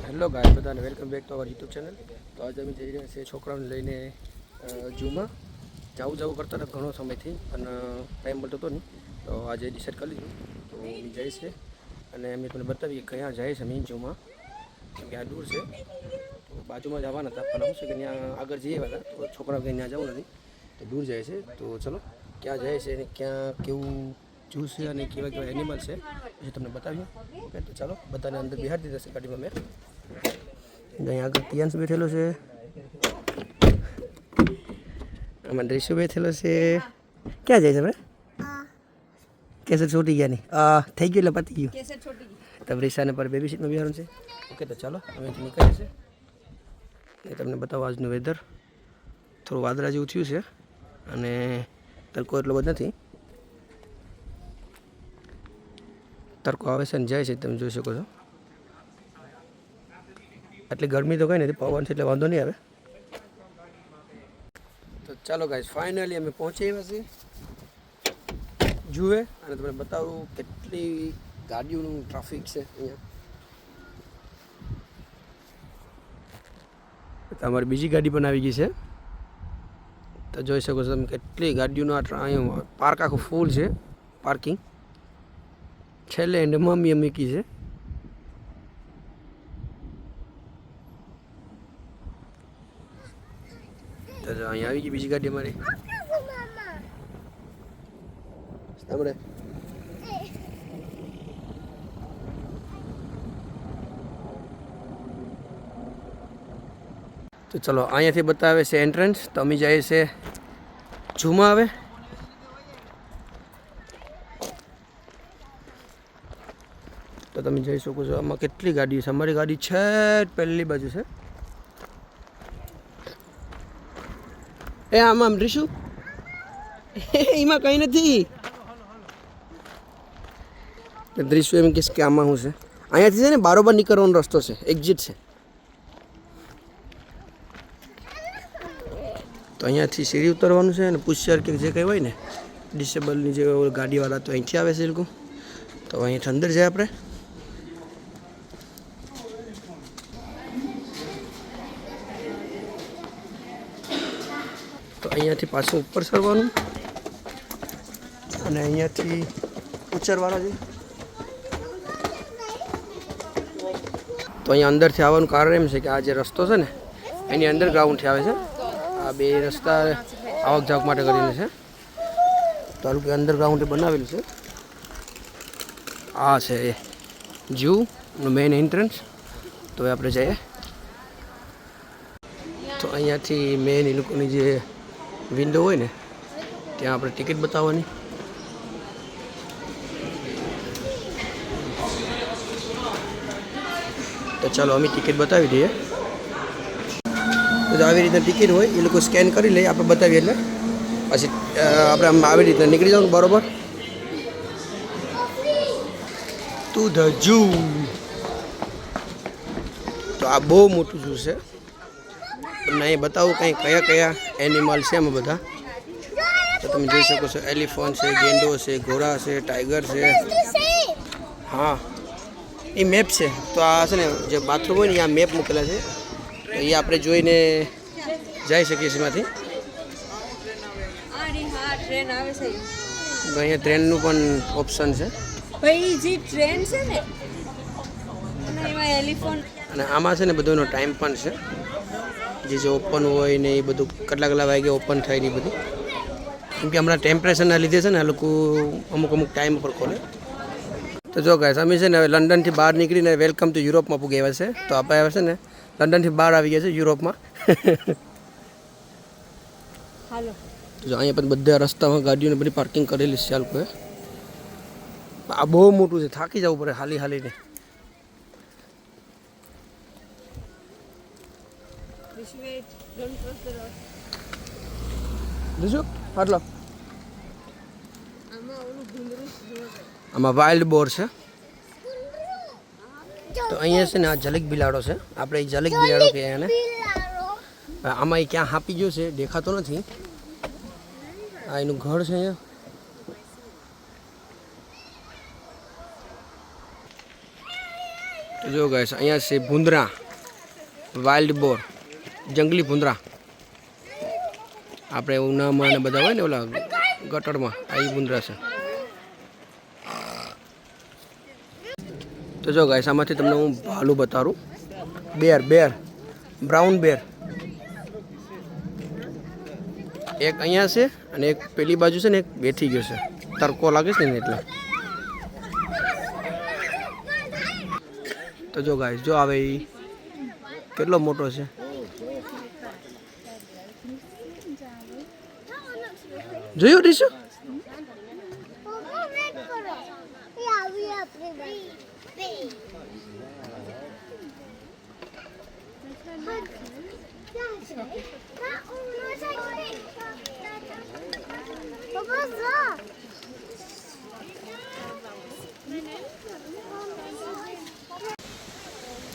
Hello guys બધાને welcome back to our YouTube channel. તો આજે અમે જઈ રહ્યા છીએ છોકરાઓને લઈને ઝૂમાં. જવું કરતા હતા ઘણો સમયથી પણ ટાઈમ મળતો હતો નહીં, તો આજે ડિસાઈડ કરી લીધું તો અમે જઈએ છીએ અને અમે તમને બતાવીએ ક્યાં જાય છે અમે ઝૂમાં, કેમ કે આ દૂર છે. તો બાજુમાં જવાના હતા પણ શું છે કે ત્યાં આગળ જઈએ હતા તો છોકરાઓ કંઈ ત્યાં જવું નથી, તો દૂર જાય છે. તો ચલો ક્યાં જાય છે અને ક્યાં કેવું ઝૂ છે અને કેવા કેવા એનિમલ છે એ તમને બતાવીએ. ઓકે, તો ચાલો બધાને અંદર બિહાડી દીધા છે ગાડીમાં. મેં અહીંયા આગળ તિયાંશ બેઠેલો છે, આમાં ડ્રેસો બેઠેલો છે. ક્યાં જાય છે આપણે? કેસર છોટી ગયા નહીં થઈ ગયું એટલે પતી ગયું. તો રીસાને પર બેબી સીટમાં બિહારવાનું છે. ઓકે, તો ચાલો અમે નીકળીએ છીએ. એ તમને બતાવો આજનું વેધર. થોડું વાદળા જેવું થયું છે અને તડકો એટલો બધો નથી. તડકો આવે છે અને જાય છે, તમે જોઈ શકો છો. આટલી ગરમી તો કંઈ નથી, પવન છે એટલે વાંધો નહીં આવે. તો ચાલો ગાઈસ, ફાઇનલી અમે પહોંચી આવ્યા છીએ જુએ, અને તમને બતાવું કેટલી ગાડીઓનું ટ્રાફિક છે અહીંયા. અમારી બીજી ગાડી પણ આવી ગઈ છે, તો જોઈ શકો છો તમે કેટલી ગાડીઓનું અહીંયા પાર્ક આખું ફૂલ છે. પાર્કિંગ છેલ્લે એન્ડ મમ્મીએ મૂકી છે. તો અહીંયા આવી ગઈ બીજી ગાડી અમારી. સાંભળે તો ચલો અહીંયાથી બતાવે છે એન્ટ્રન્સ. તો અમે જઈએ છે ઝૂમાં. આવે તો તમે જઈ શકો છો. આમાં કેટલી ગાડીઓ છે. અમારી ગાડી છે પહેલી બાજુ છે. એ આમાં રીશું એમાં કંઈ નથી. દ્રીશું એમ કહીશ કે આમાં શું છે. અહીંયાથી છે ને બારોબાર નીકળવાનો રસ્તો છે, એક્ઝિટ છે. તો અહીંયાથી સીડી ઉતરવાનું છે અને પુષ્યર કે જે કંઈ હોય ને ડિસેબલની જે ગાડીવાળા, તો અહીંથી આવે છે એ લોકો. તો અહીંયાથી અંદર જાય આપણે. તો અહીંયાથી પાછું ઉપર ચડવાનું અને અહીંયાથી ઉતરવાના છે. તો અહીંયા અંદરથી આવવાનું કારણ એમ છે કે આ જે રસ્તો છે ને એની અંડરગ્રાઉન્ડથી આવે છે. આ બે રસ્તા આવક જાવક માટે કરીને છે, તો આ લોકો અંડરગ્રાઉન્ડ બનાવેલું છે. આ છે ઝૂનું મેઇન એન્ટ્રન્સ. તો હવે આપણે જઈએ. તો અહીંયાથી મેઇન એ લોકોની જે વિન્ડો હોય ને ત્યાં આપણે ટિકિટ બતાવવાની. તો ચાલો અમે ટિકિટ બતાવી દઈએ. તો આવી રીતના ટિકિટ હોય, એ લોકો સ્કેન કરી લે, આપણે બતાવીએ એટલે પછી આપણે આમ આવી રીતના નીકળી જવાનું બરાબર. To the zoo. તો આ બહુ મોટું ઝૂ છે. તમને અહીં બતાવું કંઈ કયા કયા એનિમલ છે એમાં બધા. તો તમે જોઈ શકો છો એલિફન્ટ છે, ગેંડો છે, ઘોડા છે, ટાઈગર છે. હા, એ મેપ છે. તો આ છે ને જે બાથરૂમ હોય ને ત્યાં મેપ મૂકેલા છે, તો એ આપણે જોઈને જઈ શકીએ છીએ એમાંથી. તો અહીંયા ટ્રેનનું પણ ઓપ્શન છે. અને આમાં છે ને બધો એનો ટાઈમ પણ છે, જે ઓપન હોય ને એ બધું કેટલા વાગે ઓપન થાય ને એ બધું. કેમ કે હમણાં ટેમ્પરેચરના લીધે છે ને આ લોકો અમુક ટાઈમ ઉપર ખોલે. તો જો ગાઈસ, અમે છે ને હવે લંડનથી બહાર નીકળીને વેલકમ ટુ યુરોપમાં પૂગી આવ્યા છે. તો આપણે આવે છે ને લંડનથી બહાર આવી ગયા છે યુરોપમાં. તો જો અહીંયા પણ બધા રસ્તામાં ગાડીઓને બધી પાર્કિંગ કરેલી છે આ લોકોએ. આ બહુ મોટું છે, થાકી જવું પડે હાલી હાલીને. આટલો આમાં વાઇલ્ડ બોર છે. તો અહીંયા છે ને આ જલક બિલાડો છે. આપણે એ જલક બિલાડો કહીએ એને. આમાં એ ક્યાં હાપી ગયો છે દેખાતો નથી. આ એનું ઘર છે અહીંયા. તો જો ગાઈસ અહીંયા છે ભૂંદરા, વાઇલ્ડ બોર, જંગલી ભૂંદરા. આપણે ઉનામાં ને બધા હોય ને ઓલા ગટરમાં આ ભૂંદરા છે. તો જો ગાઈસ આમાંથી તમને હું ભાલું બતાવું. બેર બ્રાઉન બેર એક અહીંયા છે અને એક પેલી બાજુ છે ને એક બેઠી ગયો છે. તરકો લાગે છે ને એટલે. તો જો ગાઈસ જો આવે એ કેટલો મોટો છે. જોયું રીશુ?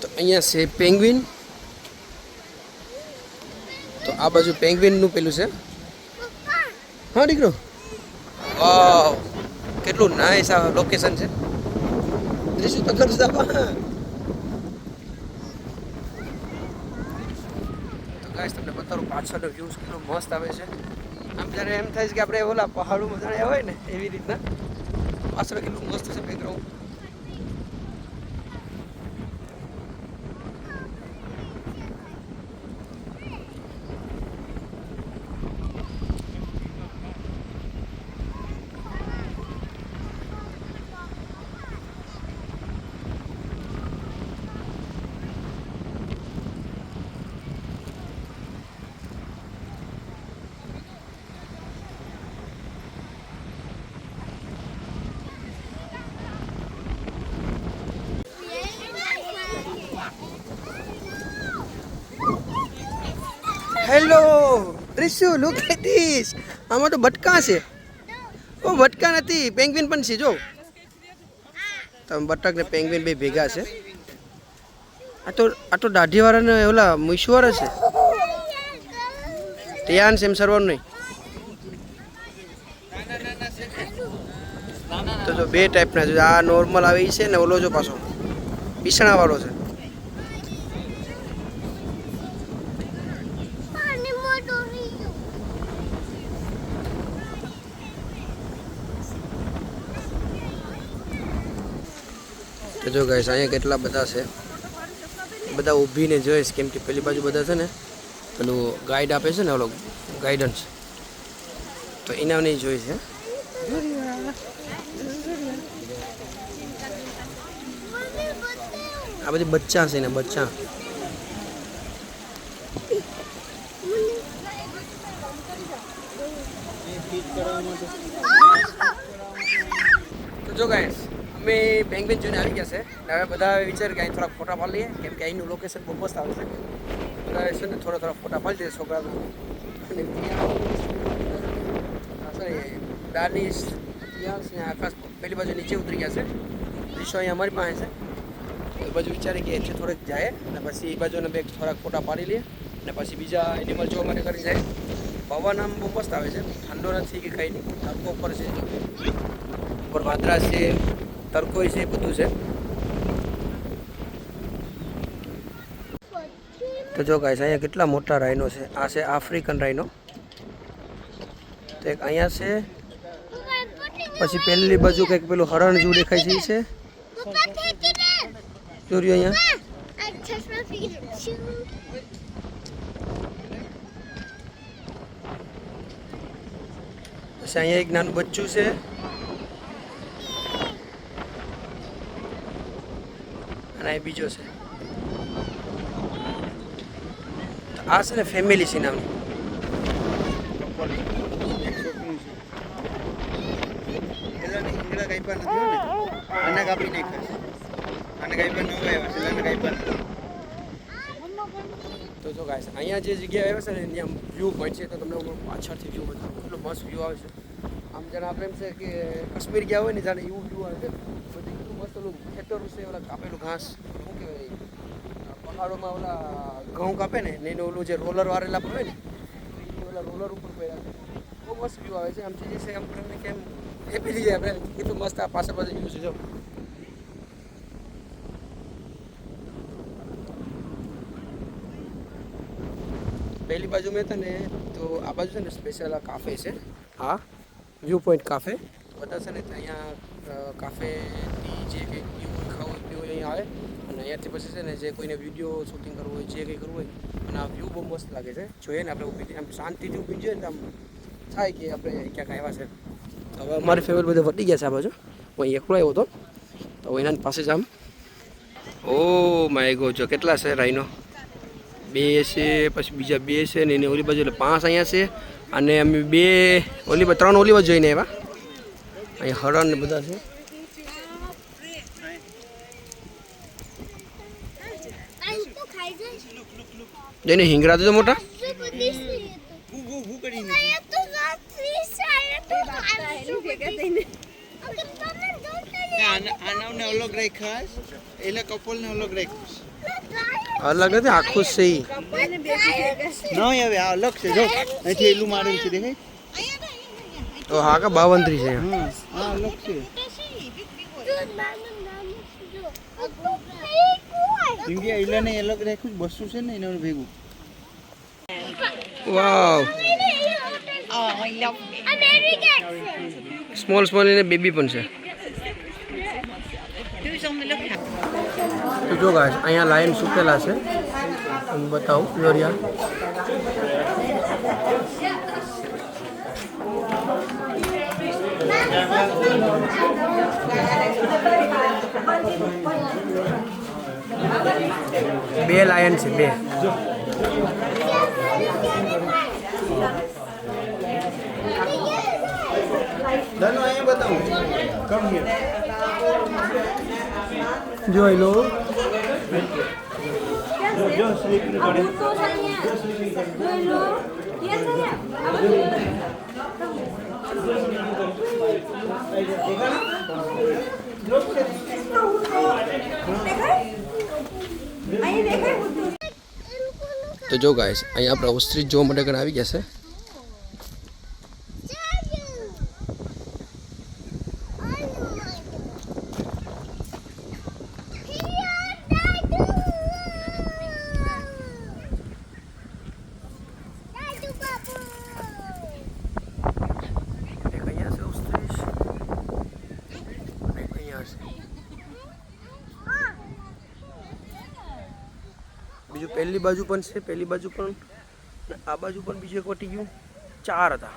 તો અહીંયા છે પેંગ્વિન. તો આ બાજુ પેંગ્વિનનું પેલું છે. હા દીકરો, વાવ કેટલું નાઈસ આ લોકેશન છે. રીશુ તો કરતા તો ગાઈસ તમને બતાવું પાછળનો વ્યૂઝ કેટલો મસ્ત આવે છે. આમ જ્યારે એમ થાય છે કે આપણે ઓલા પહાડોમાં ચડ્યા હોય ને એવી રીતના પાછળ કેટલું મસ્ત છે background. Hello Rishu, look at this. આમાં તો બટકા છે. ઓ બટકા નથી, પેંગ્વિન પણ છે. જો તમે બટક ને પેંગ્વિન બે ભેગા છે. આ તો દાઢીવાળા ને ઓલા મૂછવાળા છે. રિયાન સેમ સરવાનું નહીં. તો જો બે ટાઈપના છે. આ નોર્મલ આવે છે ને ઓલો જો પાછો પીસણા વાળો છે. તો જો ગાઈસ અહીંયા કેટલા બધા છે. બધા ઊભીને જોઈશ કેમ કે પેલી બાજુ બધા છે ને પેલું ગાઈડ આપે છે ને ઓલો ગાઈડન્સ, તો એના નહીં જોઈ છે. આ બધી બચ્ચા છે ને બચ્ચા. તો જો ગાઈસ અમે પેંગ્વિન જોઈને આવી ગયા છે. હવે બધા વિચાર કે અહીં થોડા ફોટા પાડી લઈએ કેમ કે અહીંનું લોકેશન બહુ મસ્ત આવે છે. બધા છે ને થોડા ફોટા પાડી દઈએ છોકરાના. અને સોરી દાનિશ ને આકાશ પેલી બાજુ નીચે ઉતરી ગયા છે. રીશો અહીં અમારી પાસે છે. એ બાજુ વિચારે કે એટલે થોડેક જાય અને પછી એ બાજુને બે થોડાક ફોટા પાડી લઈએ અને પછી બીજા એનિમલ જોવા માટે કરી જાય. પવન આમ બહુ મસ્ત આવે છે, ઠંડો નથી કે કંઈ નહીં. તડકો ઉપર છે, ઉપર વાદળા છે, તરકોઈ છે, બધું છે. તો જો ગાઈસ અહીંયા કેટલા મોટા રાઇનો છે. આ છે આફ્રિકન રાઇનો. તો એક અહીંયા છે, પછી પહેલી બાજુ કંઈક પેલું હરણ જેવું દેખાય છે. છે જોર્યું અહીંયા. પછી અહીંયા એક નાનું બચ્ચું છે. અને આ બીજો છે. આ છે ને ફેમિલી છે નામની. તો જો ગાઈસ અહીંયા જે જગ્યાએ આવે છે ને ત્યાં વ્યૂ પોઈન્ટ છે. તો તમને પાછળથી વ્યૂ બતાવું કેટલો મસ્ત વ્યૂ આવે છે. આમ જાણે આપણે એમ છે કે કાશ્મીર ગયા હોય ને જાણે એવું વ્યૂ આવે છે. બધું કેટલું મસ્ત ઓલું ખેતરું છે, ઓલા કાપેલું ઘાસ, શું કહેવાય પહાડોમાં ઓલા ઘઉં કાપે ને એને ઓલું જે રોલર વાળેલા પણ હોય ને ઓલા રોલર ઉપર પડ્યા છે. બહુ મસ્ત વ્યૂ આવે છે. આમ જે છે આમ તમને કેમ હેપી થઈ જાય આપણે. કેટલું મસ્ત આ પાછળ વ્યૂ છે. જો પહેલી બાજુ મેં હતા ને તો આ બાજુ છે ને સ્પેશિયલ આ કાફે છે, હા વ્યૂ પોઈન્ટ કાફે બધા છે ને અહીંયા કાફેથી જે કંઈ પીવું ખાવું પીવું અહીંયા આવે અને અહીંયાથી પછી છે ને જે કોઈને વિડીયો શૂટિંગ કરવું હોય જે કંઈ કરવું હોય અને આ વ્યૂ બહુ મસ્ત લાગે છે. જોઈએ ને આપણે ઊભી આમ શાંતિથી ઊભી જોઈએ ને આમ થાય કે આપણે ક્યાંક આવ્યા છે. હવે અમારી ફેમિલી બધા વટી ગયા છે આ બાજુ, હું અહીં એકલો આવ્યો હતો તો એના પાસે જ આમ ઓ માય ગોડ જો કેટલા છે રાઈનો, 2 છે પછી બીજા 2 છે ને એની ઓલી બાજુ એટલે 5 અહીંયા છે અને અમે 2 ઓલી 3 ઓલી બાજુ જોઈને આવ્યા. અહીંયા હરણ ને બધા છે. જઈને હિંગરા તો મોટા અલગ રાખ્યા એટલે કપલ ને અલગ રાખ્યું અલગ નથી આખું છે નહીં હવે આ અલગ છે જો અહીંથી એલું મારેલું છે દેખાય તો હા કા 52 છે. હા અલગ છે ઇન્ડિયા એલાને અલગ રાખ્યું બસું છે ને એના ભેગું. વાવ સ્મોલ સ્મોલ એને બેબી પણ છે. તો જો ગાઈસ અહીંયા લાઈન સુકેલા છે, હું બતાવું યોરિયા. બે લાયન છે, 2 ધનો અહીંયા બતાવું કમ જોઈ લો. જો સ્લીપિંગ કરે તો જો ગાઈસ અહીંયા આપણે ઓસ્ટ્રીચ જોવા માટે ઘણા આવી ગયા છે. બીજું પહેલી બાજુ પણ છે, પહેલી બાજુ પણ આ બાજુ પણ બીજું એક વટી ગયું, 4 હતા.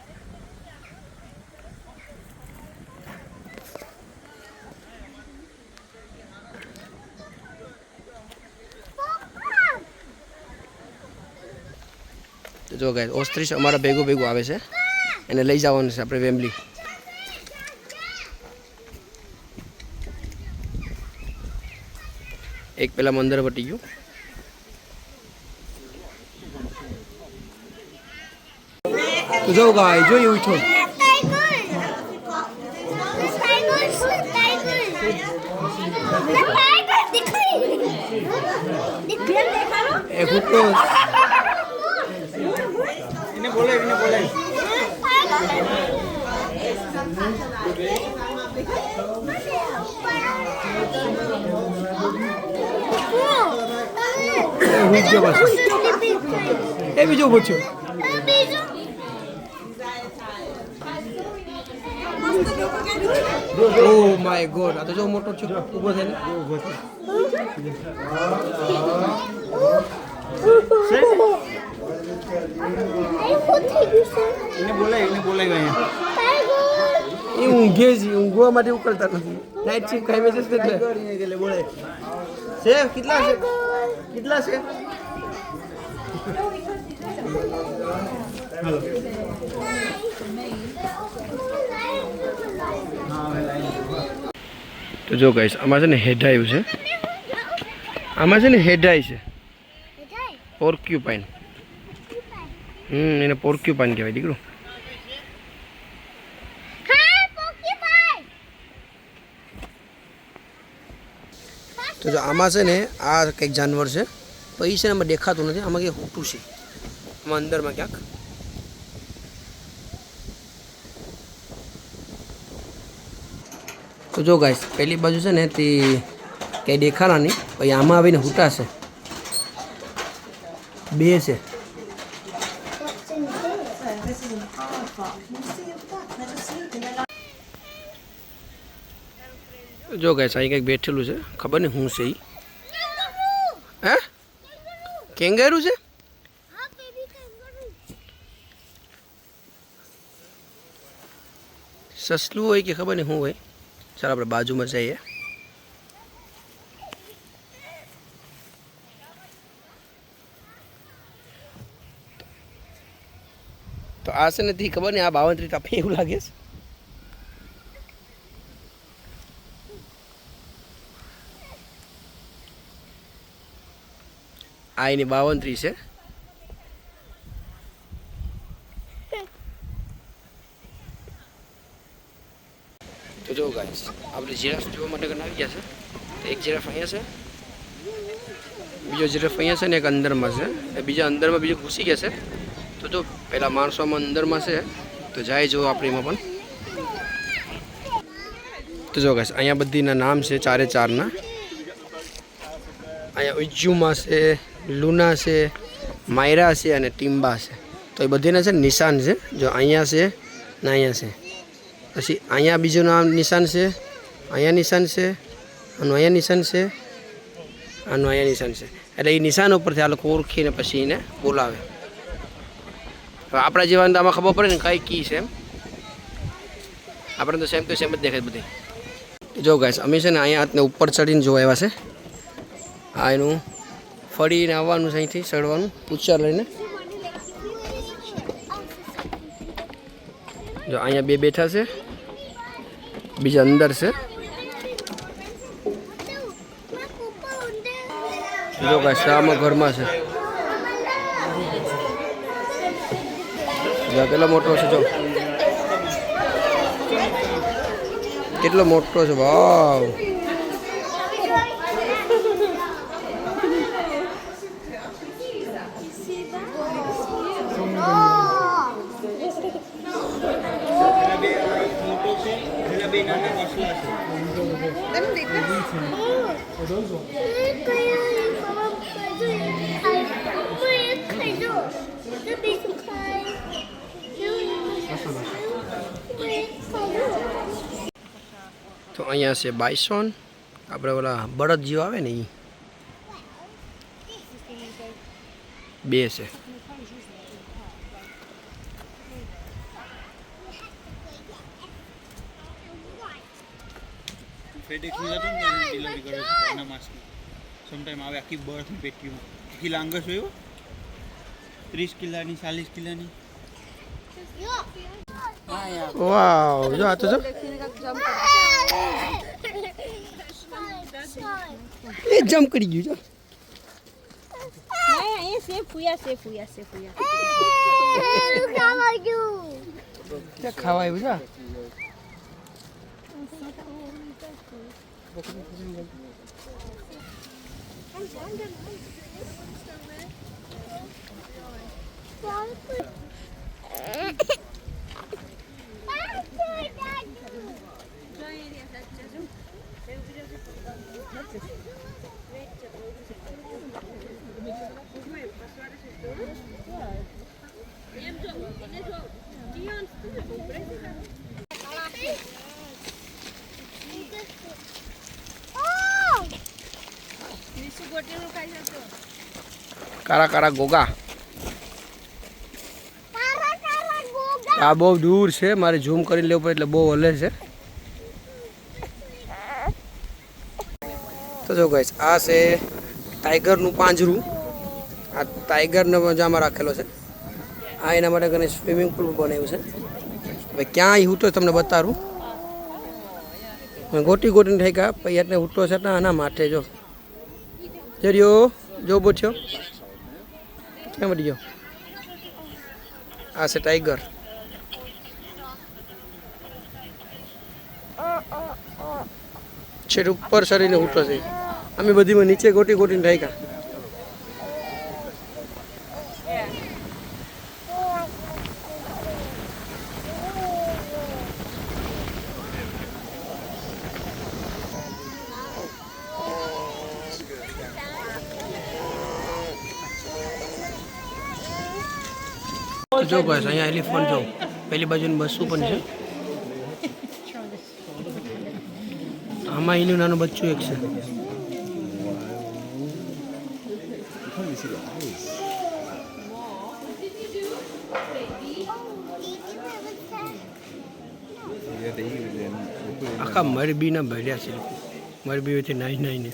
તો જો ગાઈસ ઓસ્ટ્રીચ અમારા ભેગું આવે છે, એને લઈ જવાનું છે આપણે વેમ્બલી. એક પેલા મંદિર વટી ગયું. તો જો ગાય જોયું છો એ ભૂકો એને બોલાય એ બીજો પૂછ્યો. ઓ માય ગોડ, આ તો જો મોટો છોકરો ઊભો થઈને એને બોલાય એ ઊંઘે છે, ઊંઘવા માટે ઉકળતા નથી. નાઇટ શિફ્ટ ખાઈ મેસેજ એટલે બોલાય છે. કેટલા છે તો જો ગાઈસ આમાં છે ને હેડ આવ્યું છે, આમાં છે ને હેડાઈ છે, પોર્ક્યુપાઇન. એને પોર્ક્યુપાઇન કહેવાય દીકરું. તો જો આમાં છે ને આ કંઈક જાનવર છે, તો એ છે ને આમાં દેખાતું નથી, આમાં કંઈક હોટું છે આમાં અંદરમાં ક્યાંક. તો જો ગાઈસ પહેલી બાજુ છે ને તે કંઈ દેખાના નહીં, પછી આમાં આવીને હુટા છે, 2 છે. જો ગાઈસ અહીં કંઈક બેઠેલું છે, ખબર નહીં હું છે ઈ. હે કેંગારું છે? સસલું હોય કે ખબર નહીં શું હોય. ચાલો આપણે બાજુમાં જઈએ. તો આ છે નથી ખબર નહીં, આ 52 કાપી એવું લાગે છે. આ એની 52 છે. તો જો ગાઈસ આપણે જીરાફ જોવા માટે કરીને આવી ગયા છે. તો એક જીરાફ અહીંયા છે, બીજો જીરાફ અહીંયા છે ને એક અંદરમાં છે, એ બીજા અંદરમાં બીજો ઘૂસી ગયા છે. તો જો પેલા માણસોમાં અંદરમાં છે, તો જાય જો આપણે એમાં પણ. તો જો ગાઈસ અહીંયા બધીના નામ છે, ચારે ચારના. અહીંયા ઉજ્જુમાં છે, લુના છે, માયરા છે અને ટીમ્બા છે. તો એ બધીના છે નિશાન છે. જો અહીંયા છે ને અહીંયા છે. પછી અહીંયા બીજું નામ નિશાન છે, અહીંયા નિશાન છે, આનું અહીંયા નિશાન છે, આનું અહીંયા નિશાન છે. એટલે એ નિશાન ઉપરથી આ લોકો ઓળખીને પછી એને બોલાવે. હવે આપણા જેવાને તો આમાં ખબર પડે ને કઈ કી છે એમ. આપણે તો સેમ જ દેખાય બધી. જો ગાઈસ અમે છે ને અહીંયા હાથને ઉપર ચડીને જોવા આવ્યા છે. આ એનું ફળીને આવવાનું છે, અહીંથી ચડવાનું પૂછા લઈને. જો અહીંયા બે બેઠા છે, બીજા અંદર છે. જો ગાઈસ આમાં ઘરમાં છે. જો કેટલો મોટો છે, જો કેટલો મોટો છે. વાવ તો અહીંયા છે બાયસોન, આપણે ઓલા બળદ જેવો આવે ને એ બે છે. ફેડેક્સની જતું ને ડિલિવરી કરે છે એના માસની સમટાઈમ આવે આખી બર્થની પેટીમાં આખી લાંગસ હોય 30 કિલોની 40 કિલોની. વાવ જો આ તો જો એ જમ્પ કરી ગયું. જો ખાવા આવ્યું છે. કારા કારા ગોગા. આ બહુ દૂર છે, મારે ઝૂમ કરીને લેવું પડે એટલે બહુ હલે છે. તો જો ગાઈસ આ છે ટાઈગરનું પાંજરું. આ ટાઈગરને મજામાં રાખેલો છે. આ એના માટે કરીને સ્વિમિંગ પુલ બનાવ્યું છે. હવે ક્યાં એ હૂટો તમને બતાવું. ગોટી ગોટીને થઈ ગયા પછી એટલે હૂટો છે ને આના માટે. જો જરીયો જો બોછ્યો ક્યાં મળી ગયો. આ છે ટાઈગર. છેટ ઉપર શરીરને ઉઠો છે. અમે બધીમાં નીચે ગોટી ગોટીને ઢાંક્યા. જો ગાઈસ અહીંયા એલિફન્ટ જો પેલી બાજુની બસો પણ છે. આમાં એનું નાનું બચ્ચું એક છે. આખા મરબીના ભર્યા છે. મરબીઓથી નાઈ નાઈને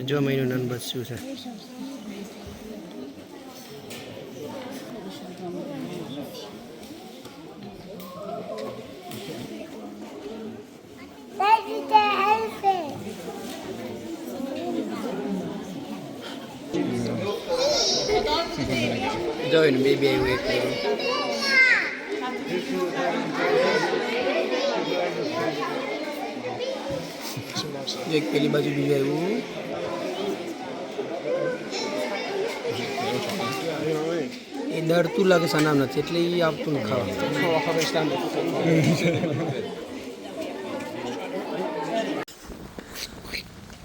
જો મહિનું નાનું બચ્ચું છે. જો એનું બેબી આવ્યું એક પેલી બાજુ બીજું આવ્યું. એ દરતું લાગે સનામ નથી એટલે એ આવતું ને ખાવા.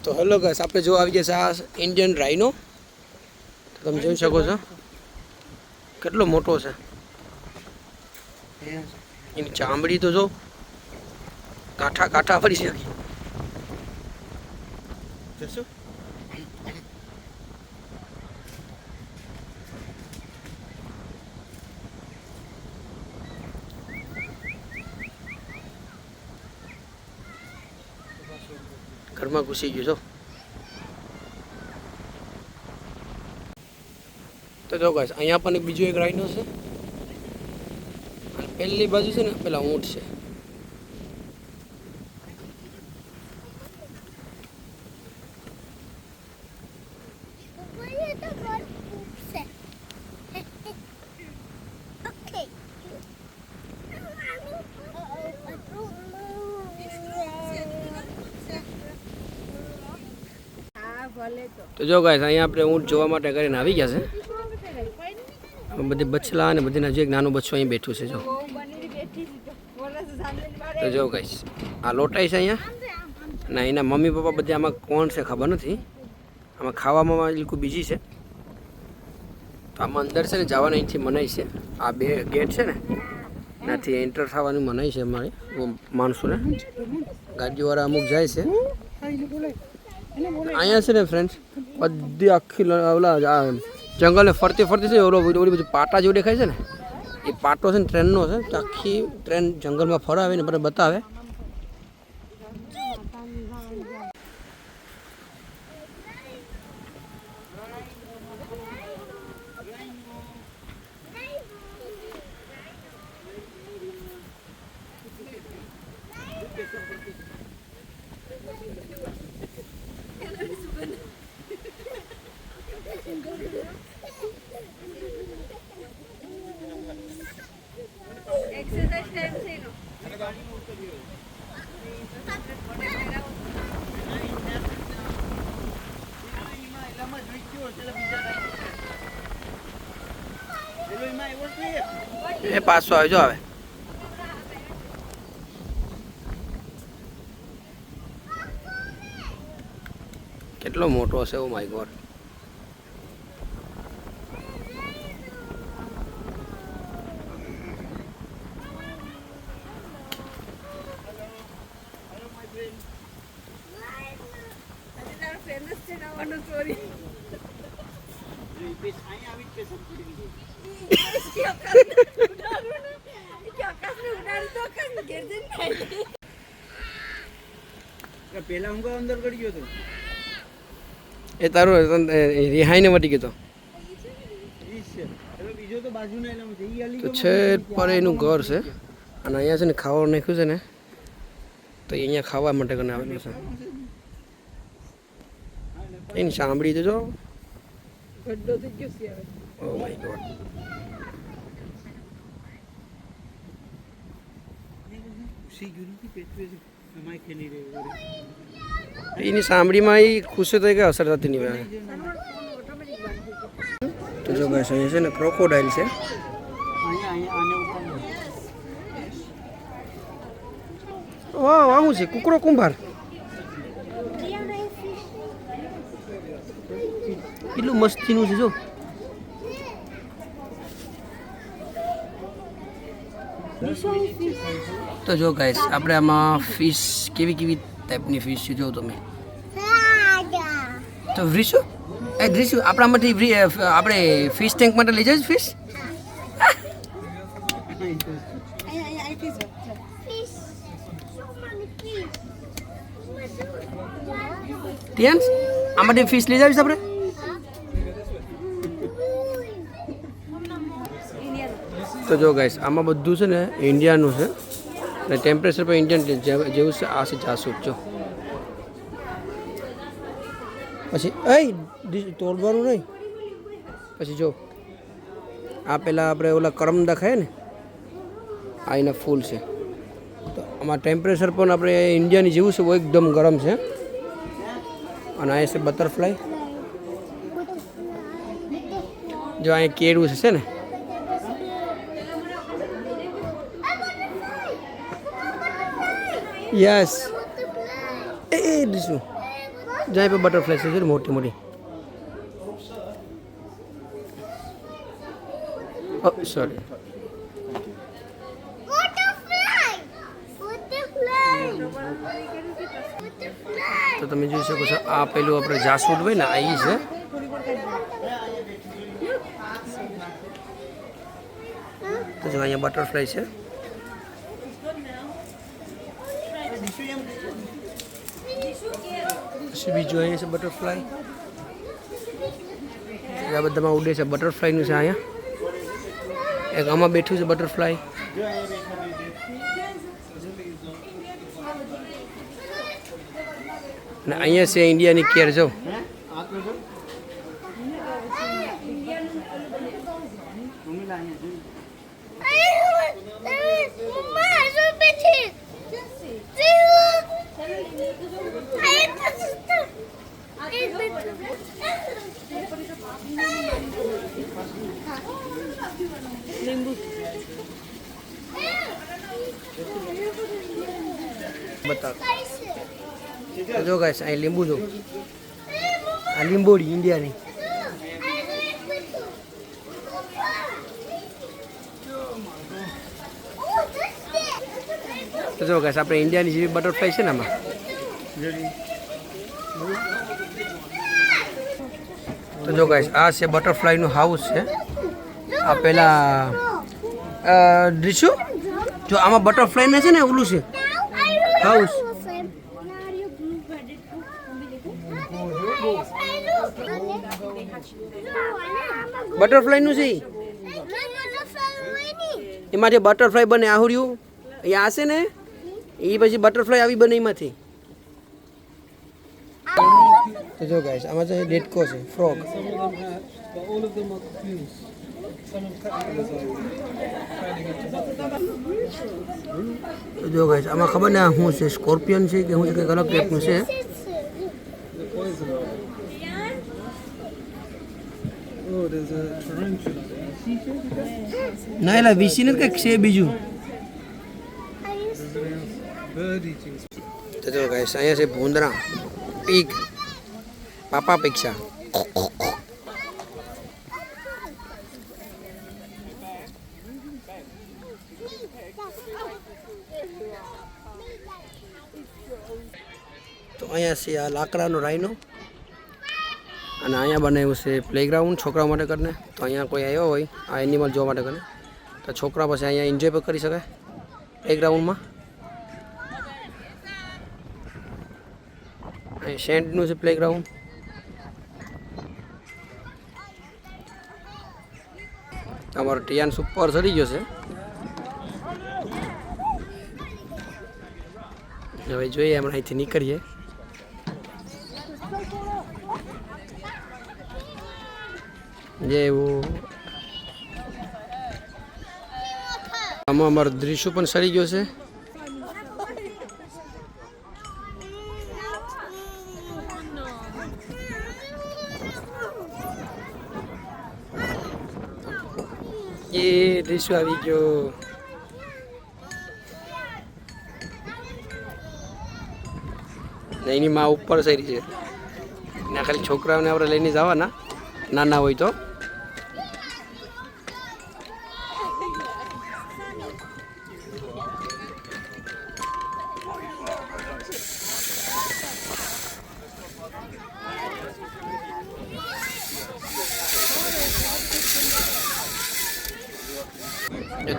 તો હેલો ગાઈસ, આપણે જો આવી જશે આ ઇન્ડિયન રાઇનો. તમે જોઈ શકો છો કેટલો મોટો છે. એની ચામડી તો જો કાંઠા કાંઠા પડી છે. ઘરમાં ઘૂસી ગયું છો. તો જો ગાઈસ, અહીંયા પણ બીજો એક રાઇનો છે. પહેલી બાજુ છે ને પેલા ઊંટ છે. તો જો ગાઈસ, અહીંયા આપણે ઊંટ જોવા માટે કરીને આવી ગયા છે. બધી બચ્ચલા અને બધી નજીક નાનું બચ્ચું અહીં બેઠું છે. જો તો જો ગાઈસ, આ લોટાઈ છે અહીંયા. ના, એના મમ્મી પપ્પા બધી આમાં કોણ છે ખબર નથી. આમાં ખાવામાં એ લોકો બીજી છે. તો આમાં અંદર છે ને જવાનું અહીંથી મનાય છે. આ બે ગેટ છે ને એનાથી એન્ટર થવાનું મનાય છે અમારે માણસોને. ગાડીવાળા અમુક જાય છે. અહીંયા છે ને ફ્રેન્ડ્સ, બધી આખી ઓલા જંગલને ફરતી ફરતી છે. ઓલી બધું પાટા જેવું દેખાય છે ને, એ પાટો છે ને ટ્રેનનો છે. તો આખી ટ્રેન જંગલમાં ફરાવે ને બધા બતાવે. એ પાછો આવજો હવે. કેટલો મોટો હશે. Oh my God. પેલા હું અંદર ગળી ગયો હતો. એ તારો રિહાઈને વટી ગયો. બીજો તો બાજુના તો છે પર એનું ઘર છે. અને અહીંયા છે ને ખાવાનું નાખ્યું છે ને, તો એ અહીંયા ખાવા માટે કરીને આવેલું છે. એની સાંભળી તો જો. Oh my God. એની સાંભળીમાં એ ખુશી થઈ ગઈ, અસર થતી નહીં. તો જો ગાઈસ, અહીંયા છે ને ક્રોકોડાઇલ છે. વાહ વાહ શું છે કુકડો કુંભાર કેટલું મસ્તીનું છે જો તો જો ગાઈસ આપણે આમાં ફિશ કેવી કેવી ટાઈપની ફિશ છે જો તમે તો દ્રીશુ દ્રીશુ આપણા માટે આપણે ફિશ ટેન્ક માટે લઈ જાય ફિશ ટિયાન્સ આ માટે ફિશ લઈ જાવીશ આપણે તો જો ગાઈસ આમાં બધું છે ને ઇન્ડિયાનું છે અને ટેમ્પરેચર પણ ઇન્ડિયન જેવું છે આ છે જાસૂદ જો પછી તોડવાનું નહીં પછી જો આ પેલા આપણે ઓલા કરમદા ખાય ને આ એના ફૂલ છે તો આમાં ટેમ્પરેચર પણ આપણે ઇન્ડિયાની જેવું છે वो એકદમ ગરમ છે અને આ છે બટરફ્લાય જો અહીંયા કેળું છે ને યસ એ દીશું જાય पे बटरफ्लाई છે મોટી મોટી સોરી તો તમે જોઈ શકો છો આ પેલું આપણે જાસૂદ હોય ને આ ઈ છે તો જો અહીંયા બટરફ્લાય છે પછી બીજું અહીંયા છે બટરફ્લાય આ બધામાં ઉડે છે બટરફ્લાયનું છે અહીંયા એક આમાં બેઠું છે બટરફ્લાય અને અહીંયા છે ઇન્ડિયાની કેર જો બતા જો ગાઈસ અહીં લીંબુ જો આ લીંબોડી ઇન્ડિયાની તો જો ગાઈસ આપણે ઇન્ડિયાની જેવી બટરફ્લાય છે ને આમાં તો જો ગાઈસ આ છે બટરફ્લાયનું હાઉસ છે આ પેલા દ્રીશુ જો આમાં બટરફ્લાય ને છે ને ઓલું છે હાઉસ બટરફ્લાય નું છે એમાં જે બટરફ્લાય બને આહુર્યું અહીંયા હશે ને એ પછી બટરફ્લાય આવી બને એમાંથી તો જો ગાઈસ આમાં છે ડેટકો છે ફ્રોગ તો જો ગાઈસ આમાં ખબર ને શું છે સ્કોર્પિયન છે કે શું છે કંઈક અલગ ટાઈપનું છે ના એલા વીસી નથી કંઈક છે બીજું તો જો ગાઈસ અહીંયા છે ભૂંદરા પીક પાપા પૈક્ષા તો અહીંયા છે આ લાકડાનો રાઈનો અને અહીંયા બનાવ્યું છે પ્લેગ્રાઉન્ડ છોકરાઓ માટે કરીને તો અહીંયા કોઈ આવ્યો હોય આ એનિમલ જોવા માટે કરીને તો છોકરા પછી અહીંયા એન્જોય પણ કરી શકાય પ્લેગ્રાઉન્ડમાં અહીં સેન્ડનું છે પ્લેગ્રાઉન્ડ અમારો ટિયાન સુપર ચડી ગયો છે હવે જોઈએ હમણાં અહીંથી નીકળીએ જે એવું આમાં અમારો દ્રીશુ પણ સડી ગયો છે એ દ્રીશુ આવી ગયો ને એની માં ઉપર સરી છે ને ખાલી છોકરાઓને આપણે લઈને જવાના નાના હોય તો.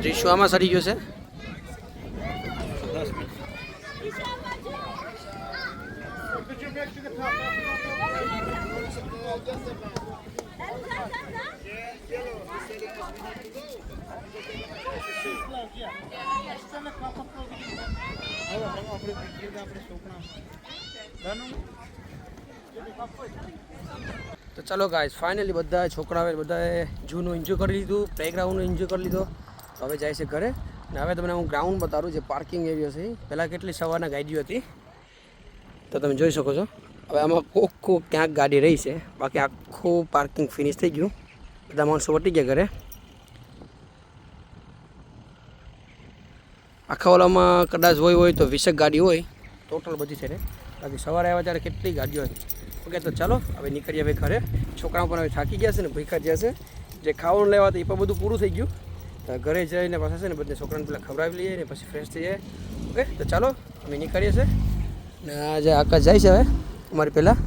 ત્રીસું આમાં સરી ગયો છે. તો ચાલો ગાઈસ ફાઇનલી બધા છોકરાઓએ બધાએ જૂનું એન્જોય કરી લીધું, પ્લેગ્રાઉન્ડનું એન્જોય કરી લીધો. તો હવે જાય છે ઘરે. ને હવે તમને હું ગ્રાઉન્ડ બતાવું જે પાર્કિંગ એરિયો છે. પહેલાં કેટલી સવારના ગાડીઓ હતી તો તમે જોઈ શકો છો. હવે આમાં કોક ક્યાંક ગાડી રહી છે, બાકી આખું પાર્કિંગ ફિનિશ થઈ ગયું. બધા માણસો વટી ગયા ઘરે. આખા ઓલામાં કદાચ હોય તો 20 ગાડી હોય ટોટલ બધી છે. બાકી સવારે આવ્યા ત્યારે કેટલી ગાડીઓ હતી. ઓકે તો ચાલો હવે નીકળીએ હવે ઘરે. છોકરાઓ પણ હવે થાકી ગયા છે ને ભૂખ્યા ગયા છે. જે ખાવાનું લેવા હતું એ પણ બધું પૂરું થઈ ગયું. તો ઘરે જઈને પાછા છે ને બધે છોકરાને પહેલાં ખવડાવી લઈએ ને પછી ફ્રેશ થઈએ. ઓકે તો ચાલો અમે નીકળીએ છીએ ને આજે આકાશ જાય છે હવે અમારી પહેલાં.